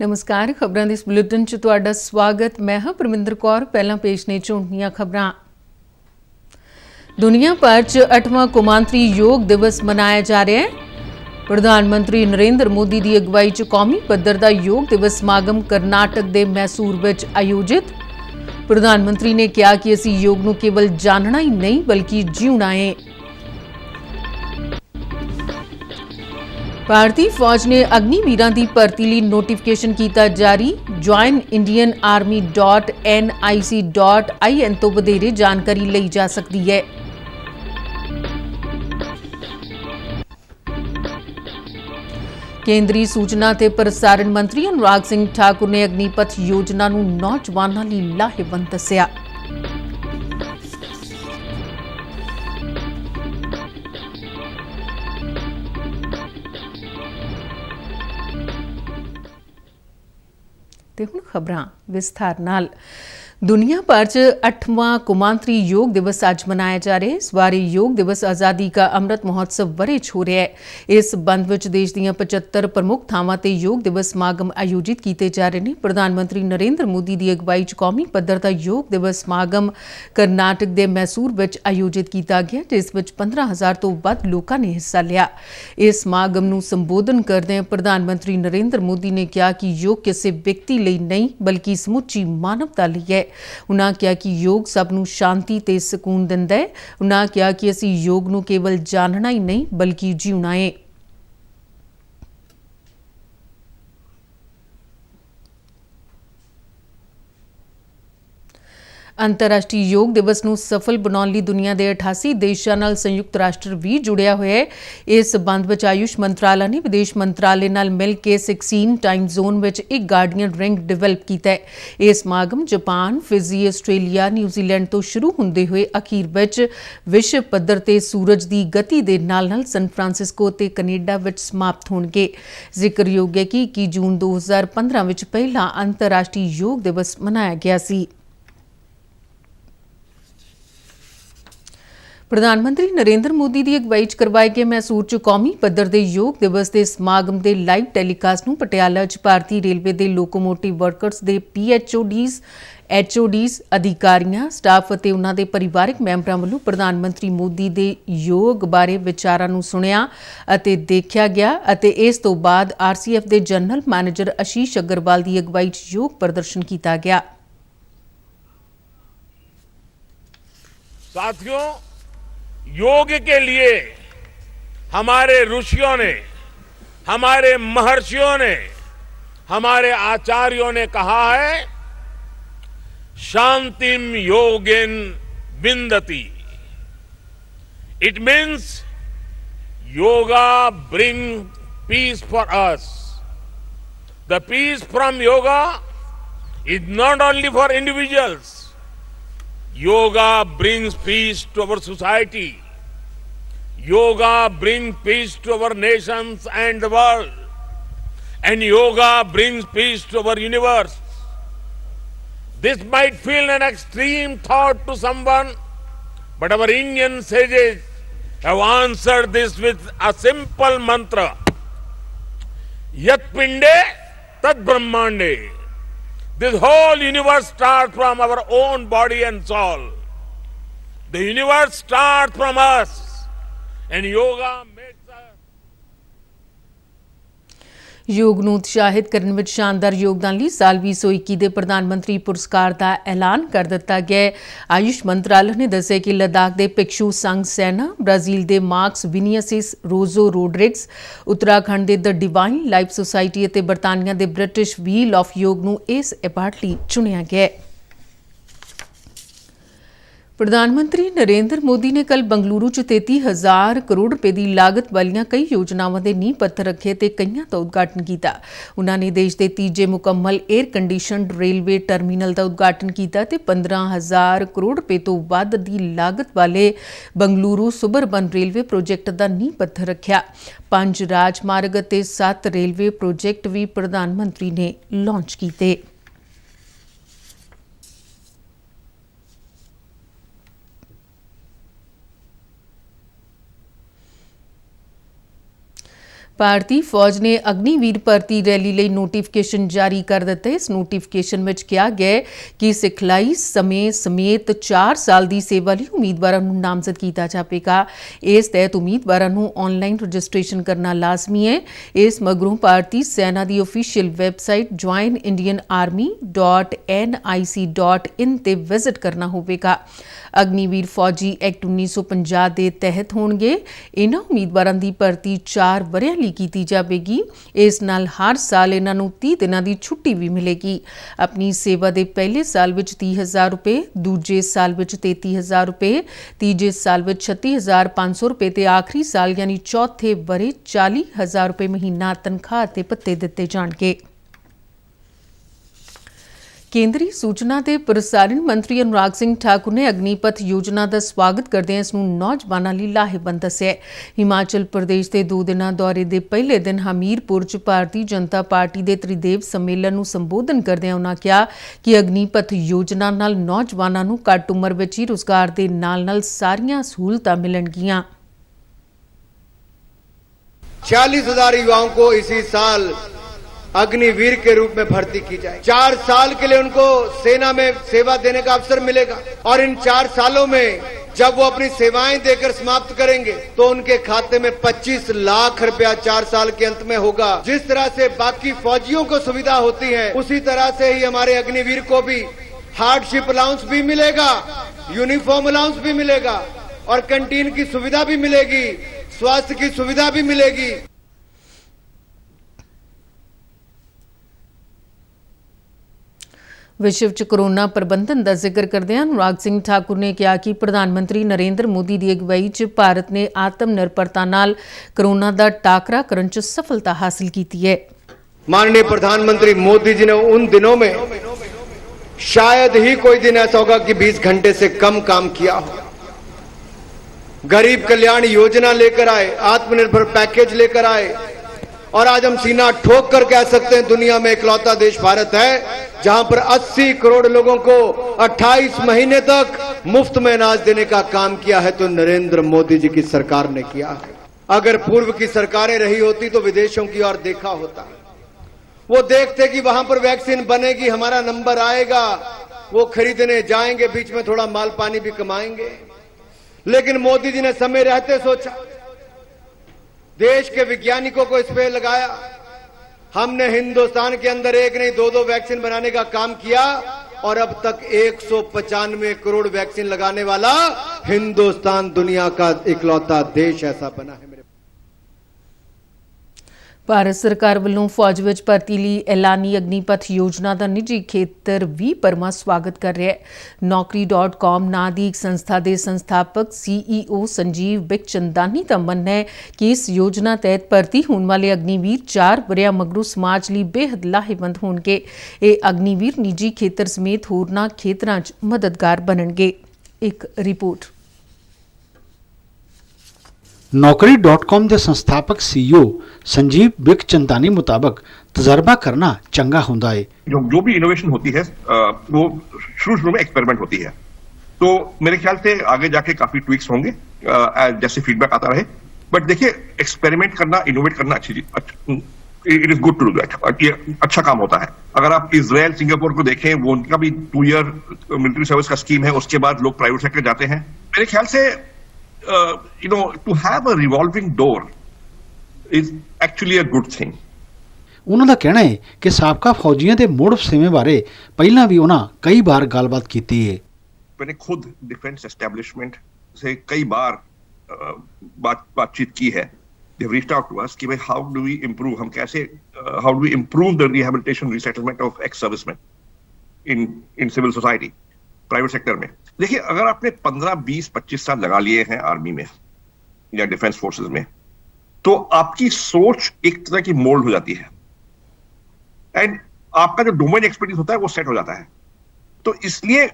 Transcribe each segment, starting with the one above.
नमस्कार। खबरों के इस बुलेटिन च तुहाडा स्वागत। मैं हाँ परमिंदर कौर। पहला पेश ने झोंटियां खबरां। दुनिया भर च 8वां कौमांतरी योग दिवस मनाया जा रहा है। प्रधानमंत्री नरेंद्र मोदी की अगवाई च कौमी पद्धर का योग दिवस समागम करनाटक के मैसूर विच आयोजित। प्रधानमंत्री ने कहा कि असीं योग नूं केवल जानना ही नहीं बल्कि जीउणा है। भारतीय फौज ने अग्निवीरां की भर्ती लिए नोटिफिकेशन किया जारी। ज्वाइन इंडियन आर्मी .nic.in तो वधेरे जानकारी ली जा सकती है। केंद्रीय सूचना ते प्रसारण मंत्री अनुराग सिंह ठाकुर ने अग्निपथ योजना नूं नौजवानों लई लाहेवंद दस्सिया। ते हुण खबरां विस्तार नाल। दुनिया भर च 8वां कौमांतरी योग दिवस अज मनाया जा रहा है। इस बार योग दिवस आज़ादी का अमृत महोत्सव वरे च हो रहा है। इस संबंध में देश दीयां 75 प्रमुख थावां ते योग दिवस समागम आयोजित किए जा रहे हैं। प्रधानमंत्री नरेंद्र मोदी की अगवाई च कौमी पद्धर दा योग दिवस समागम करनाटक के मैसूर विच आयोजित किया गया, जिस विच 15,000 तो वध लोगों ने हिस्सा लिया। इस समागम नूं संबोधन करदे प्रधानमंत्री नरेंद्र मोदी ने कहा कि योग किसी व्यक्ति लई नहीं बल्कि समुची मानवता लई है। उन्होंने कहा कि योग सबनूं शांति ते सकून दिंदा है। उन्होंने कहा कि असीं योग नूं केवल जानना ही नहीं बल्कि जीउणा है। अंतर्राष्ट्रीय योग दिवस नूं सफल बनाउण लई दुनिया के 88 देशों नाल संयुक्त राष्ट्र भी जुड़िया होया है। इस संबंध में आयुष मंत्रालय ने विदेश मंत्रालय नाल मिल के 16 टाइम जोन में एक गार्डियन रिंग डिवेलप किया है। यह समागम जापान, फिजी, आस्ट्रेलिया, न्यूजीलैंड तो शुरू होंदे हुए अखीर विच विश्व पद्धर ते सूरज की गति के नाल सन फ्रांसिस्को ते कनेडा विच समाप्त होणगे। जिक्रयोग है कि 21 जून 2015 विच पहला अंतर्राष्ट्रीय योग दिवस मनाया गया सी। प्रधानमंत्री नरेंद्र मोदी की अगवाई च करवाए गए मैसूर च कौमी पद्धर के योग दिवस के समागम के लाइव टैलीकास्ट नूं पटियाला च भारतीय रेलवे के लोकोमोटिव वर्कर्स के PHODs, HODs, अधिकारियों, स्टाफ और उन्होंने परिवारक मैंबरों वालों प्रधानमंत्री मोदी के योग बारे विचारों नूं सुनिया अते देखा गया। अते इस तो बाद RCF के जनरल मैनेजर आशीष अग्रवाल की अगवाई च योग प्रदर्शन किया गया। साथियों, योग के लिए हमारे ऋषियों ने, हमारे महर्षियों ने, हमारे आचार्यों ने कहा है, शांतिम योगिन विंदति। It means yoga bring peace for us. The peace from yoga is not only for individuals. Yoga brings peace to our society. Yoga brings peace to our nations and the world. And yoga brings peace to our universe. This might feel an extreme thought to someone, but our Indian sages have answered this with a simple mantra. Yat pinde tad brahmande. This whole universe starts from our own body and soul. The universe starts from us, and yoga makes us. योग ਨੂੰ ਉਤਸ਼ਾਹਿਤ ਕਰਨ ਵਿੱਚ ਸ਼ਾਨਦਾਰ ਯੋਗਦਾਨ ਲਈ ਸਾਲ 2021 ਦੇ ਪ੍ਰਧਾਨ ਮੰਤਰੀ ਪੁਰਸਕਾਰ ਦਾ ਐਲਾਨ ਕਰ ਦਿੱਤਾ ਗਿਆ। ਆਯੁਸ਼ ਮੰਤਰਾਲੇ ਨੇ ਦੱਸਿਆ ਕਿ ਲਦਾਖ ਦੇ ਭਿਕਸ਼ੂ ਸੰਘ ਸੈਨਾ, ਬ੍ਰਾਜ਼ੀਲ ਦੇ ਮਾਰਕਸ ਵਿਨੀਸਿਸ ਰੋਜ਼ੋ ਰੋਡਰਿਗਸ, ਉੱਤਰਾਖੰਡ ਦੇ ਦ ਡਿਵਾਈਨ ਲਾਈਫ ਸੁਸਾਇਟੀ ਅਤੇ ਬਰਤਾਨੀਆ ਦੇ ਬ੍ਰਿਟਿਸ਼ ਵੀਲ ਆਫ ਯੋਗ ਨੂੰ ਇਸ ਐਵਾਰਡ ਲਈ ਚੁਣਿਆ ਗਿਆ। प्रधानमंत्री नरेंद्र मोदी ने कल बंगलुरु च 33,000 करोड़ रुपए की लागत वाली कई योजनावां के नींह पत्थर रखे ते कईयां का उद्घाटन किया। उन्होंने देश के तीजे मुकम्मल एयर कंडीशनड रेलवे टर्मीनल का उद्घाटन किया ते 15,000 करोड़ रुपए तो वध की लागत वाले बंगलुरु सुबरबन रेलवे प्रोजेक्ट का नींह पत्थर रखा। 5 राजमार्ग ते 7 रेलवे प्रोजेक्ट भी प्रधानमंत्री ने लॉन्च किए। ਭਾਰਤੀ ਫੌਜ ਨੇ ਅਗਨੀਵੀਰ ਭਰਤੀ ਰੈਲੀ ਲਈ ਨੋਟੀਫਿਕੇਸ਼ਨ ਜਾਰੀ ਕਰ ਦਿੱਤਾ ਹੈ। ਇਸ ਨੋਟੀਫਿਕੇਸ਼ਨ ਵਿੱਚ ਕਿਹਾ ਗਿਆ ਹੈ ਕਿ ਸਿਖਲਾਈ ਸਮੇਂ ਸਮੇਤ 4 ਸਾਲ ਦੀ ਸੇਵਾ ਲਈ ਉਮੀਦਵਾਰਾਂ ਨੂੰ ਨਾਮਜ਼ਦ ਕੀਤਾ ਜਾਵੇਗਾ। ਇਸ ਤਹਿਤ ਉਮੀਦਵਾਰਾਂ ਨੂੰ ਆਨਲਾਈਨ ਰਜਿਸਟ੍ਰੇਸ਼ਨ ਕਰਨਾ ਲਾਜ਼ਮੀ ਹੈ। ਇਸ ਮਗਰੋਂ ਭਾਰਤੀ ਸੈਨਾ ਦੀ ਅਫੀਸ਼ੀਅਲ ਵੈਬਸਾਈਟ joinindianarmy.nic.in ਤੇ ਵਿਜ਼ਿਟ ਕਰਨਾ ਹੋਵੇਗਾ। ਅਗਨੀਵੀਰ ਫੌਜੀ ਐਕਟ 1950 ਦੇ ਤਹਿਤ ਹੋਣਗੇ। ਇਹਨਾਂ ਉਮੀਦਵਾਰਾਂ ਦੀ ਭਰਤੀ 4 ਵਰ੍ਹਿਆਂ ਲਈ ਕੀਤੀ ਜਾਵੇਗੀ। ਇਸ ਨਾਲ ਹਰ ਸਾਲ ਇਹਨਾਂ ਨੂੰ 30 ਦਿਨਾਂ ਦੀ ਛੁੱਟੀ ਵੀ ਮਿਲੇਗੀ। ਆਪਣੀ ਸੇਵਾ ਦੇ ਪਹਿਲੇ ਸਾਲ ਵਿੱਚ 30,000 ਰੁਪਏ, ਦੂਜੇ ਸਾਲ ਵਿੱਚ 33,000 ਰੁਪਏ, ਤੀਜੇ ਸਾਲ ਵਿੱਚ 36,500 ਰੁਪਏ ਤੇ ਆਖਰੀ ਸਾਲ ਯਾਨੀ ਚੌਥੇ ਵਰ੍ਹੇ 40,000 ਰੁਪਏ ਮਹੀਨਾ ਤਨਖਾਹ ਤੇ ਭੱਤੇ ਦਿੱਤੇ ਜਾਣਗੇ। ਕੇਂਦਰੀ ਸੂਚਨਾ ਤੇ ਪ੍ਰਸਾਰਣ ਮੰਤਰੀ ਅਨੁਰਾਗ ਸਿੰਘ ਠਾਕੁਰ ਨੇ ਅਗਨੀਪਥ ਯੋਜਨਾ ਦਾ ਸਵਾਗਤ ਕਰਦਿਆਂ ਇਸ ਨੂੰ ਨੌਜਵਾਨਾਂ ਲਈ ਲਾਹੇਵੰਦ ਦੱਸਿਆ। ਹਿਮਾਚਲ ਪ੍ਰਦੇਸ਼ ਦੇ 2 ਦਿਨਾਂ ਦੌਰੇ ਦੇ ਪਹਿਲੇ ਦਿਨ ਹਮੀਰਪੁਰ 'ਚ ਭਾਰਤੀ ਜਨਤਾ ਪਾਰਟੀ ਦੇ ਤ੍ਰਿਦੇਵ ਸੰਮੇਲਨ ਨੂੰ ਸੰਬੋਧਨ ਕਰਦਿਆਂ ਉਨ੍ਹਾਂ ਕਿਹਾ ਕਿ ਅਗਨੀਪਥ ਯੋਜਨਾ ਨਾਲ ਨੌਜਵਾਨਾਂ ਨੂੰ ਘੱਟ ਉਮਰ ਵਿੱਚ ਹੀ ਰੁਜ਼ਗਾਰ ਦੇ ਨਾਲ-ਨਾਲ ਸਾਰੀਆਂ ਸਹੂਲਤਾਂ ਮਿਲਣਗੀਆਂ। 40,000 युवाओं को इसी साल अग्निवीर के रूप में भर्ती की जाए। 4 साल के लिए उनको सेना में सेवा देने का अवसर मिलेगा और इन 4 सालों में जब वो अपनी सेवाएं देकर समाप्त करेंगे तो उनके खाते में 25 लाख रुपया 4 साल के अंत में होगा। जिस तरह से बाकी फौजियों को सुविधा होती है उसी तरह से ही हमारे अग्निवीर को भी हार्डशिप अलाउंस भी मिलेगा, यूनिफॉर्म अलाउंस भी मिलेगा और कैंटीन की सुविधा भी मिलेगी, स्वास्थ्य की सुविधा भी मिलेगी। ਵਿਸ਼ਵ 'ਚ ਕੋਰੋਨਾ ਪ੍ਰਬੰਧਨ ਦਾ ਜ਼ਿਕਰ ਕਰਦਿਆਂ ਅਨੁਰਾਗ ਸਿੰਘ ਠਾਕੁਰ ਨੇ ਕਿਹਾ ਕਿ ਪ੍ਰਧਾਨ ਮੰਤਰੀ ਨਰਿੰਦਰ ਮੋਦੀ ਦੀ ਅਗਵਾਈ 'ਚ ਭਾਰਤ ਨੇ ਆਤਮ ਨਿਰਭਰਤਾ ਨਾਲ ਕੋਰੋਨਾ ਦਾ ਟਾਕਰਾ ਕਰਨ 'ਚ ਸਫਲਤਾ ਹਾਸਲ ਕੀਤੀ ਹੈ। माननीय प्रधानमंत्री मोदी जी ने उन दिनों में शायद ही कोई दिन ऐसा होगा कि 20 घंटे से कम काम किया हो। गरीब कल्याण योजना लेकर आए, आत्मनिर्भर पैकेज लेकर आए और आज हम सीना ठोक कर कह सकते हैं दुनिया में इकलौता देश भारत है जहां पर 80 करोड़ लोगों को 28 महीने तक मुफ्त में अनाज देने का काम किया है तो नरेंद्र मोदी जी की सरकार ने किया है। अगर पूर्व की सरकारें रही होती तो विदेशों की ओर देखा होता। वो देखते कि वहां पर वैक्सीन बनेगी, हमारा नंबर आएगा, वो खरीदने जाएंगे, बीच में थोड़ा माल पानी भी कमाएंगे। लेकिन मोदी जी ने समय रहते सोचा, देश के वैज्ञानिकों को इस पे लगाया। हमने हिंदुस्तान के अंदर एक नहीं 2-2 वैक्सीन बनाने का काम किया और अब तक 195 करोड़ वैक्सीन लगाने वाला हिंदुस्तान दुनिया का इकलौता देश ऐसा बना है। ਭਾਰਤ ਸਰਕਾਰ ਵੱਲੋਂ ਫੌਜ ਵਿੱਚ ਭਰਤੀ ਲਈ ਐਲਾਨੀ ਅਗਨੀਪਥ ਯੋਜਨਾ ਦਾ ਨਿੱਜੀ ਖੇਤਰ ਵੀ ਭਰਵਾਂ ਸਵਾਗਤ ਕਰ ਰਿਹਾ ਹੈ। naukri.com ਨਾਂ ਦੀ ਇੱਕ ਸੰਸਥਾ ਦੇ ਸੰਸਥਾਪਕ CEO ਸੰਜੀਵ ਬਿਕਚੰਦਾਨੀ ਦਾ ਮੰਨਣਾ ਹੈ ਕਿ ਇਸ ਯੋਜਨਾ ਤਹਿਤ ਭਰਤੀ ਹੋਣ ਵਾਲੇ ਅਗਨੀਵੀਰ 4 ਵਰ੍ਹਿਆਂ ਮਗਰੋਂ ਸਮਾਜ ਲਈ ਬੇਹੱਦ ਲਾਹੇਵੰਦ ਹੋਣਗੇ। ਇਹ ਅਗਨੀਵੀਰ ਨਿੱਜੀ ਖੇਤਰ ਸਮੇਤ ਹੋਰਨਾਂ ਖੇਤਰਾਂ 'ਚ ਮਦਦਗਾਰ ਬਣਨਗੇ। ਇੱਕ ਰਿਪੋਰਟ। naukri.com ਦੇ ਸੰਸਥਾਪਕ CEO संजीव बिकचंदानी मुताबिक तजर्बा करना चंगा होता है। जो भी इनोवेशन होती है वो शुरू में एक्सपेरिमेंट होती है, तो मेरे ख्याल से आगे जाके काफी ट्विक्स होंगे जैसे फीडबैक आता रहे। बट देखिए, एक्सपेरिमेंट करना, इनोवेट करना अच्छी चीज, it is good to do that, ये अच्छा काम होता है। अगर आप इजराइल, सिंगापुर को देखें, वो उनका भी 2 ईयर मिलिट्री सर्विस का स्कीम है, उसके बाद लोग प्राइवेट सेक्टर जाते हैं। मेरे ख्याल से to have a revolving door is actually a good thing. ਉਹਨਾਂ ਦਾ ਕਹਿਣਾ ਹੈ ਕਿ ਸਾਬਕਾ ਫੌਜੀਆਂ ਦੇ ਮੁੜ ਵਸੇਵੇਂ ਬਾਰੇ ਪਹਿਲਾਂ ਵੀ ਉਹਨਾਂ ਕਈ ਵਾਰ ਗੱਲਬਾਤ ਕੀਤੀ ਹੈ। मैंने खुद डिफेंस एस्टेब्लिशमेंट से कई बार बातचीत की है। They have reached out to us कि भाई how do we improve, हम कैसे how do we improve the rehabilitation resettlement of ex-servicemen in civil society, private sector में। देखिए, अगर आपने 15, 20, 25 साल लगा लिए हैं आर्मी में या डिफेंस फोर्सेस में, तो आपकी सोच एक तरह की मोल्ड हो जाती है एंड आपका जो डोमेन एक्सपर्टीज होता है वो सेट हो जाता है। तो इसलिए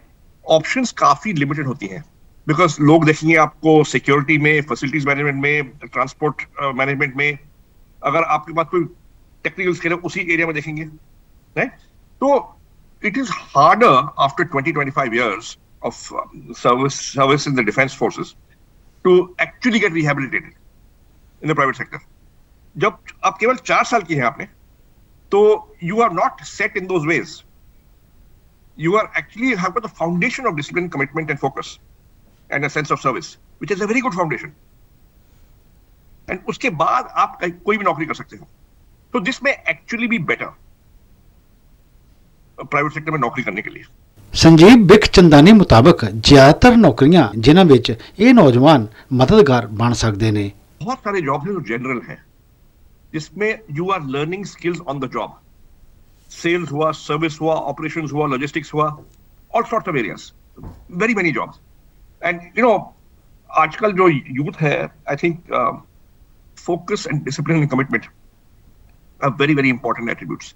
ऑप्शंस काफी लिमिटेड होती हैं, बिकॉज लोग देखेंगे आपको सिक्योरिटी में, फैसिलिटीज मैनेजमेंट में, ट्रांसपोर्ट मैनेजमेंट में। अगर आपके पास कोई टेक्निकल स्किल है उसी एरिया में देखेंगे, राइट? तो it is harder after 20-25 years of service in the defense forces to actually get rehabilitated in the private sector. जब आप केवल 4 साल की हैं आपने, तो you are not set in those ways. You are actually have got the foundation of discipline, commitment, and focus, and a sense of service, which is a very good foundation. And उसके बाद आप कोई भी नौकरी कर सकते हो. So this may actually be better private sector में नौकरी करने के लिए. ਸੰਜੀਵ ਬਿਖਚੰਦਾਨੀ ਮੁਤਾਬਕ ਜ਼ਿਆਦਾਤਰ ਨੌਕਰੀਆਂ ਜਿਨ੍ਹਾਂ ਵਿੱਚ ਇਹ ਨੌਜਵਾਨ ਮਦਦਗਾਰ ਬਣ ਸਕਦੇ ਨੇ. बहुत सारे जॉब हैं जो जनरल हैं, जिसमें you are learning skills on the job. Sales हुआ, सर्विस हुआ, ऑपरेशंस हुआ, लॉजिस्टिक्स हुआ, all sorts of areas, very many jobs. And you know आजकल जो यूथ है, I think focus and discipline and commitment are very very important attributes.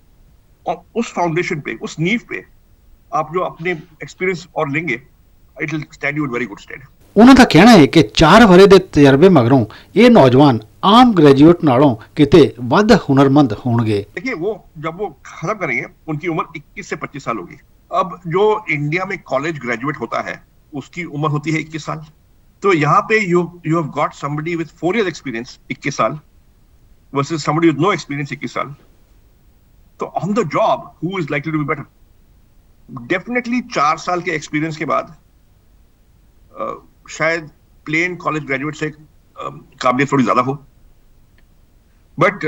और उस foundation पे, उस नींव पे आप जो अपने एक्सपीरियंस और लेंगे, it will stand you in very good stead. ਉਹਨਾਂ ਦਾ ਕਹਿਣਾ ਹੈ ਕਿ 4 ਵਰ੍ਹੇ ਦੇ ਤਜਰਬੇ ਮਗਰੋਂ ਇਹ ਨੌਜਵਾਨ ਆਮ ਗ੍ਰੈਜੂਏਟ ਨਾਲੋਂ ਕਿਤੇ ਵੱਧ ਹੁਨਰਮੰਦ ਹੋਣਗੇ. देखिए, वो जब वो खत्म करेंगे उनकी उम्र 21 से 25 साल होगी. अब जो इंडिया में कॉलेज ग्रेजुएट होता है उसकी उम्र होती है 21 साल. तो यहाँ पे you have got somebody with 4 years experience 21 साल versus somebody with no experience 21 साल. तो on the job who is likely to be better? Definitely 4 साल के एक्सपीरियंस के बाद शायद प्लेन कॉलेज ग्रेजुएट से काबिलियत थोड़ी ज्यादा हो. बट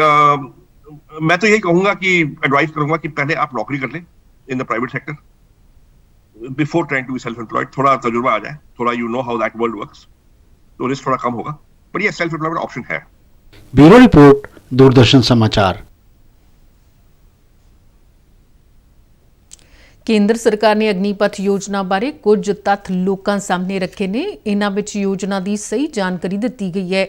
मैं तो यही कहूंगा कि एडवाइस करूंगा कि पहले आप नौकरी कर लें in the private sector before trying to be self employed. थोड़ा तजुर्बा आ जाए, थोड़ा you know how that world works, तो रिस्क थोड़ा कम होगा. बट ये सेल्फ एम्प्लॉयमेंट ऑप्शन है. ब्यूरो रिपोर्ट, दूरदर्शन समाचार. ਕੇਂਦਰ ਸਰਕਾਰ ਨੇ ਅਗਨੀਪਥ ਯੋਜਨਾ ਬਾਰੇ ਕੁਝ ਤੱਥ ਲੋਕਾਂ ਸਾਹਮਣੇ ਰੱਖੇ ਨੇ. ਇਹਨਾਂ ਵਿੱਚ ਯੋਜਨਾ ਦੀ ਸਹੀ ਜਾਣਕਾਰੀ ਦਿੱਤੀ ਗਈ ਹੈ.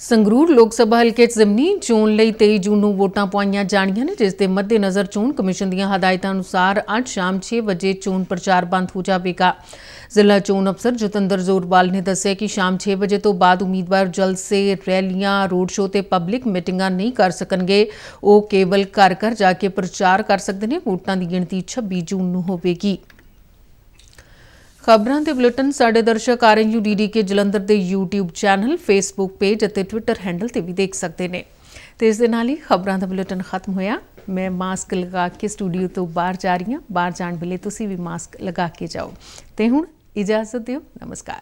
ਸੰਗਰੂਰ ਲੋਕ ਸਭਾ ਹਲਕੇ 'ਚ ਜ਼ਿਮਨੀ ਚੋਣ ਲਈ 23 ਜੂਨ ਨੂੰ ਵੋਟਾਂ ਪਾਈਆਂ ਜਾਣੀਆਂ ਨੇ, ਜਿਸ ਦੇ ਮੱਦੇਨਜ਼ਰ ਚੋਣ ਕਮਿਸ਼ਨ ਦੀਆਂ ਹਦਾਇਤਾਂ ਅਨੁਸਾਰ ਅੱਜ ਸ਼ਾਮ 6 ਵਜੇ ਚੋਣ ਪ੍ਰਚਾਰ ਬੰਦ ਹੋ ਜਾਵੇਗਾ। ਜ਼ਿਲ੍ਹਾ ਚੋਣ ਅਫਸਰ ਜਤਿੰਦਰ ਜ਼ੋਰਵਾਲ ਨੇ ਦੱਸਿਆ ਕਿ ਸ਼ਾਮ 6 ਵਜੇ ਤੋਂ ਬਾਅਦ ਉਮੀਦਵਾਰ ਜਲਸੇ, ਰੈਲੀਆਂ, ਰੋਡ ਸ਼ੋਅ ਤੇ ਪਬਲਿਕ ਮੀਟਿੰਗਾਂ ਨਹੀਂ ਕਰ ਸਕਣਗੇ। ਉਹ ਕੇਵਲ ਘਰ ਘਰ ਜਾ ਕੇ ਪ੍ਰਚਾਰ ਕਰ ਸਕਦੇ ਨੇ। ਵੋਟਾਂ ਦੀ ਗਿਣਤੀ 26 ਜੂਨ ਨੂੰ ਹੋਵੇਗੀ। ਖਬਰਾਂ ਦੇ ਬੁਲੇਟਿਨ ਸਾਡੇ ਦਰਸ਼ਕ RNU-DDK ਜਲੰਧਰ ਦੇ YouTube ਚੈਨਲ, Facebook ਪੇਜ ਅਤੇ ਟਵਿੱਟਰ ਹੈਂਡਲ ਤੇ ਵੀ ਦੇਖ ਸਕਦੇ ਨੇ। ਤੇ ਇਸ ਦੇ ਨਾਲ ਹੀ ਖਬਰਾਂ ਦਾ ਬੁਲੇਟਿਨ ਖਤਮ ਹੋਇਆ। ਮੈਂ ਮਾਸਕ ਲਗਾ ਕੇ ਸਟੂਡੀਓ ਤੋਂ ਬਾਹਰ ਜਾ ਰਹੀ ਹਾਂ। ਬਾਹਰ ਜਾਣ ਵੇਲੇ ਤੁਸੀਂ ਵੀ ਮਾਸਕ ਲਗਾ ਕੇ ਜਾਓ। ਤੇ ਹੁਣ ਇਜਾਜ਼ਤ ਦਿਓ। ਨਮਸਕਾਰ।